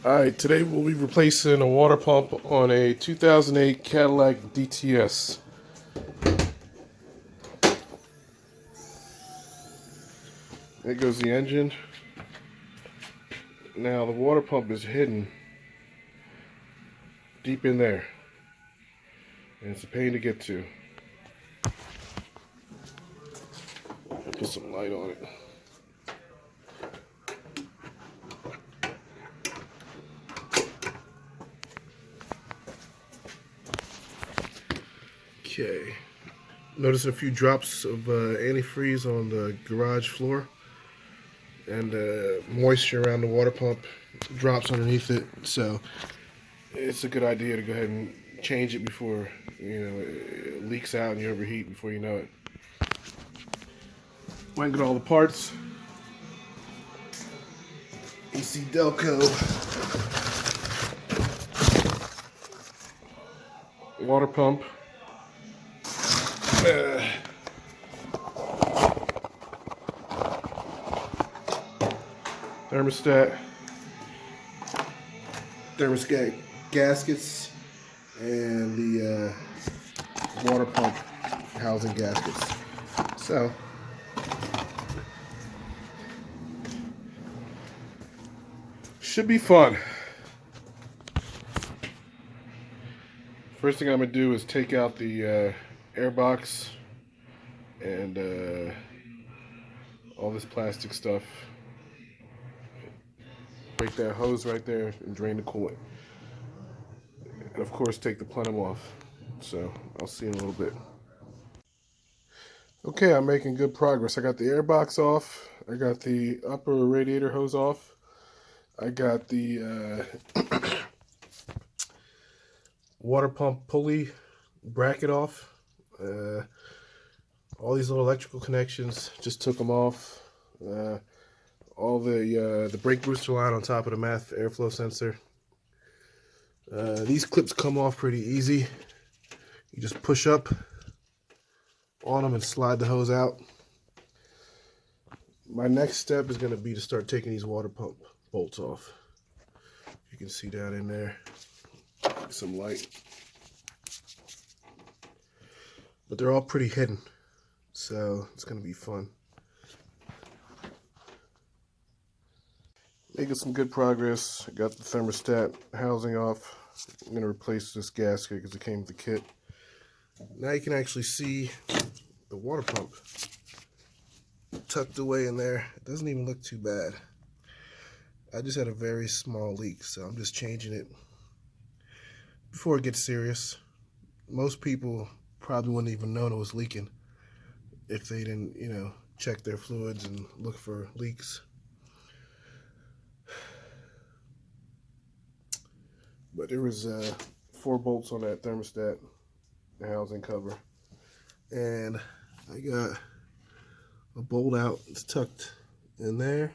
Alright, today we'll be replacing a water pump on a 2008 Cadillac DTS. There goes the engine. Now the water pump is hidden deep in there, and it's a pain to get to. Put some light on it. Okay, notice a few drops of antifreeze on the garage floor, and moisture around the water pump drops underneath it, so it's a good idea to go ahead and change it before it leaks out and you overheat before you know it. Went and got all the parts. AC Delco water pump, thermostat gaskets, and the water pump housing gaskets. So should be fun. First thing I'm gonna do is take out the air box and all this plastic stuff. Break that hose right there and drain the coolant. And of course take the plenum off. So I'll see you in a little bit. Okay, I'm making good progress. I got the air box off. I got the upper radiator hose off. I got the water pump pulley bracket off. All these little electrical connections, just took them off. All the brake booster line on top of the MAF airflow sensor. These clips come off pretty easy. You just push up on them and slide the hose out. My next step is going to be to start taking these water pump bolts off. You can see down in there some light, but they're all pretty hidden, so it's going to be fun. Making some good progress. I got the thermostat housing off. I'm going to replace this gasket because it came with the kit. Now you can actually see the water pump tucked away in there. It doesn't even look too bad. I just had a very small leak, so I'm just changing it before it gets serious. Most people probably wouldn't even know it was leaking if they didn't, check their fluids and look for leaks. But there was 4 bolts on that thermostat housing cover, and I got a bolt out. It's tucked in there,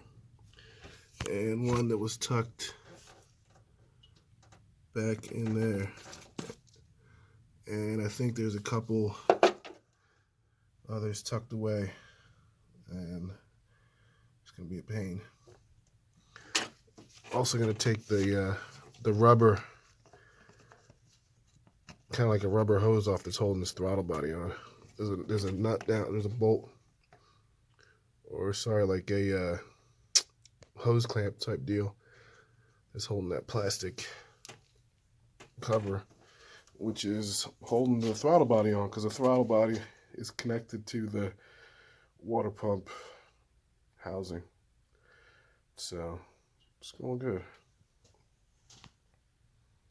and one that was tucked back in there, and I think there's a couple others tucked away, and it's gonna be a pain. Also gonna take the rubber, kind of like a rubber hose off that's holding this throttle body on. There's a nut down, there's a bolt, or sorry, like a hose clamp type deal that's holding that plastic cover, which is holding the throttle body on, because the throttle body is connected to the water pump housing. So it's going good.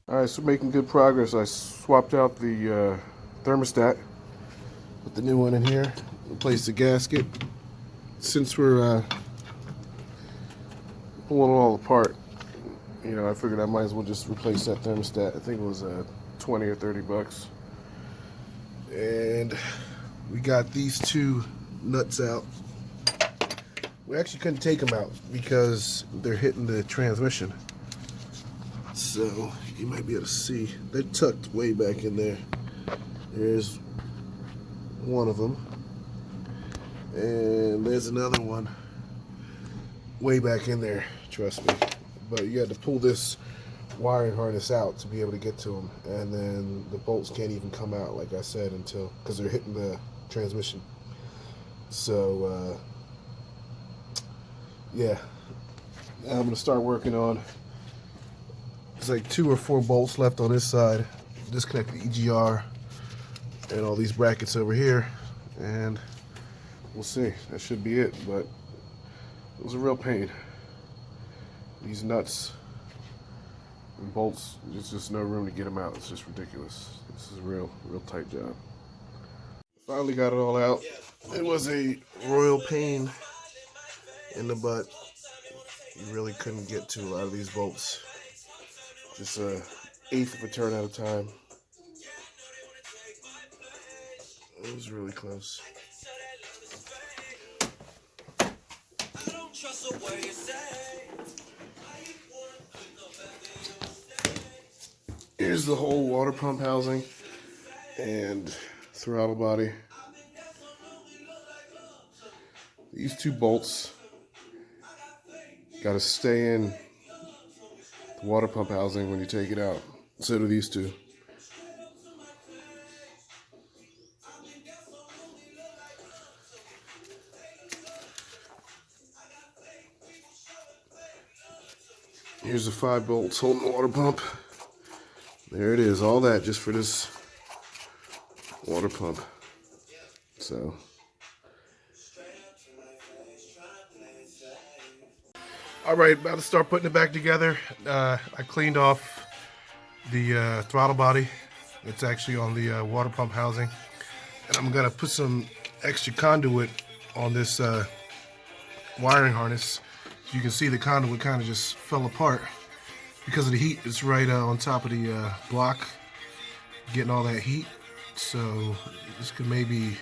Alright, so making good progress. I swapped out the thermostat, put the new one in here, replaced the gasket. Since we're pulling it all apart, I figured I might as well just replace that thermostat. I think it was 20 or 30 bucks. And we got these 2 nuts out. We actually couldn't take them out because they're hitting the transmission. So you might be able to see they're tucked way back in there. There's one of them, and there's another one way back in there. Trust me, but you had to pull this wiring harness out to be able to get to them, and then the bolts can't even come out, like I said, until because they're hitting the transmission. So yeah, now I'm gonna start working on. There's like 2 or 4 bolts left on this side. Disconnect the EGR and all these brackets over here, and we'll see. That should be it, but it was a real pain. These nuts and bolts, there's just no room to get them out. It's just ridiculous. This is a real tight job. Finally got it all out. It was a royal pain in the butt. You really couldn't get to a lot of these bolts. Just a eighth of a turn at a time. It was really close. Here's the whole water pump housing and throttle body. These 2 bolts got to stay in the water pump housing when you take it out. So do these 2. Here's the 5 bolts holding the water pump. There it is, all that just for this water pump. So all right, about to start putting it back together. I cleaned off the throttle body. It's actually on the water pump housing, and I'm gonna put some extra conduit on this wiring harness. So you can see the conduit kind of just fell apart because of the heat. It's right on top of the block, getting all that heat. So this could maybe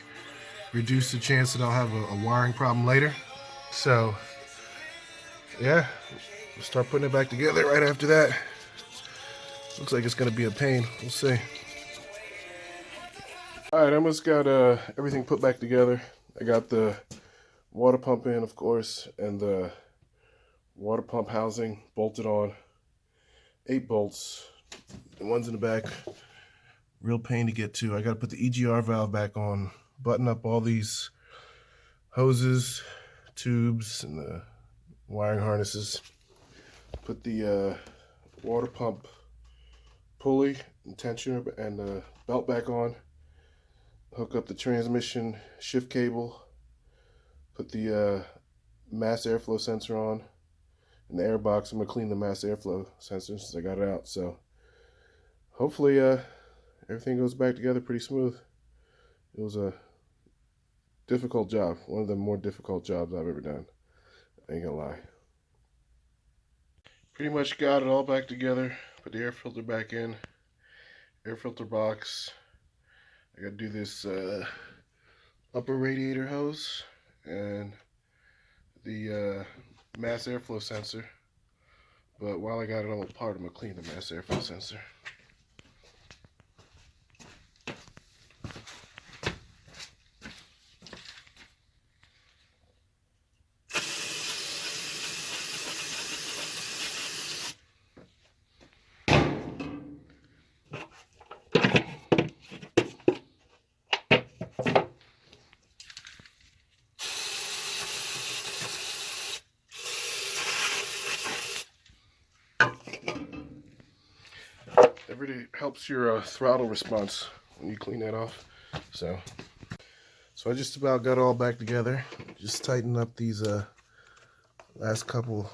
reduce the chance that I'll have a wiring problem later. So yeah, we'll start putting it back together right after that. Looks like it's gonna be a pain. We'll see. All right, I almost got everything put back together. I got the water pump in, of course, and the water pump housing bolted on. 8 bolts. The ones in the back, real pain to get to. I got to put the EGR valve back on, button up all these hoses, tubes, and the wiring harnesses. Put the water pump pulley and tensioner and the belt back on. Hook up the transmission shift cable. Put the mass airflow sensor on. In the air box, I'm gonna clean the mass airflow sensor since I got it out. So hopefully everything goes back together pretty smooth. It was a difficult job, one of the more difficult jobs I've ever done. I ain't gonna lie. Pretty much got it all back together. Put the air filter back in, air filter box. I gotta do this upper radiator hose and the mass airflow sensor. But while I got it all apart, I'm gonna clean the mass airflow sensor. It really helps your throttle response when you clean that off. So I just about got it all back together. Just tighten up these last couple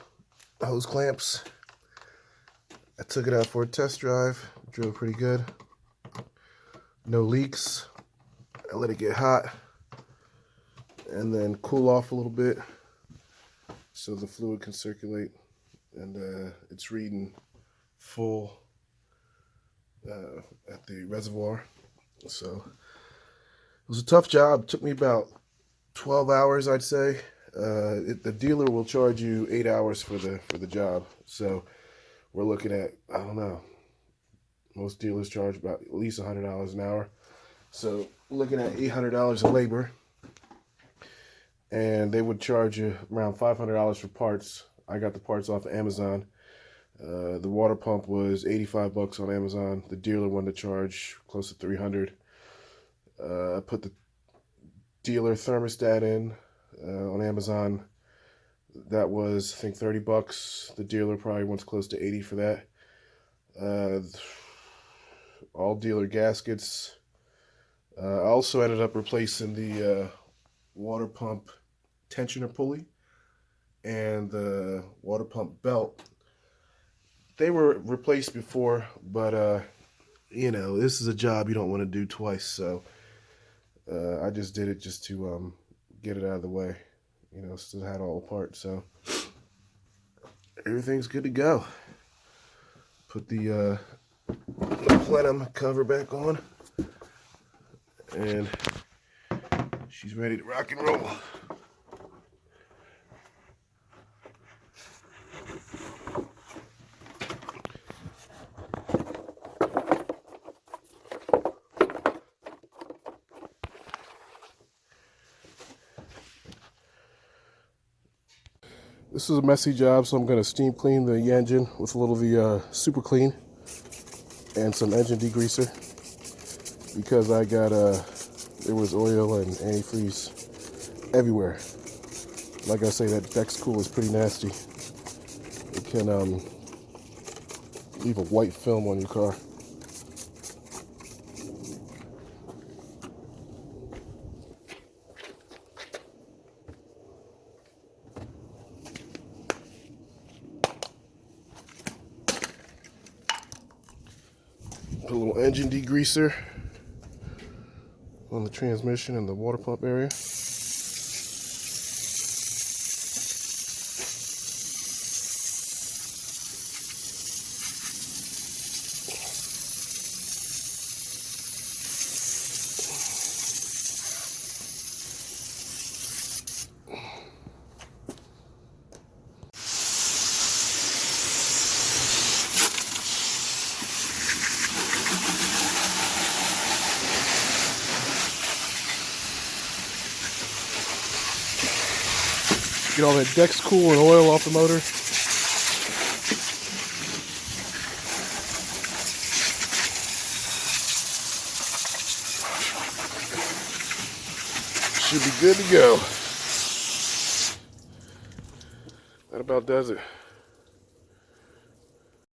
hose clamps. I took it out for a test drive. Drove pretty good. No leaks. I let it get hot and then cool off a little bit so the fluid can circulate, and it's reading full at the reservoir. So it was a tough job. It took me about 12 hours, I'd say. The dealer will charge you 8 hours for the job. So we're looking at, I don't know, most dealers charge about at least $100 an hour. So we're looking at $800 in labor. And they would charge you around $500 for parts. I got the parts off of Amazon. The water pump was 85 bucks on Amazon. The dealer wanted to charge close to 300. I put the dealer thermostat in on Amazon. That was, I think, 30 bucks. The dealer probably wants close to 80 for that. All dealer gaskets. I also ended up replacing the water pump tensioner pulley and the water pump belt. They were replaced before, but you know, this is a job you don't want to do twice, so I just did it just to get it out of the way. You know, still had all the parts, so everything's good to go. Put the plenum cover back on, and she's ready to rock and roll. This is a messy job, so I'm going to steam clean the engine with a little of the super clean and some engine degreaser, because I got there was oil and antifreeze everywhere. Like I say, that Dexcool is pretty nasty. It can leave a white film on your car. Put a little engine degreaser on the transmission and the water pump area. Get all that Dexcool and oil off the motor. Should be good to go. That about does it.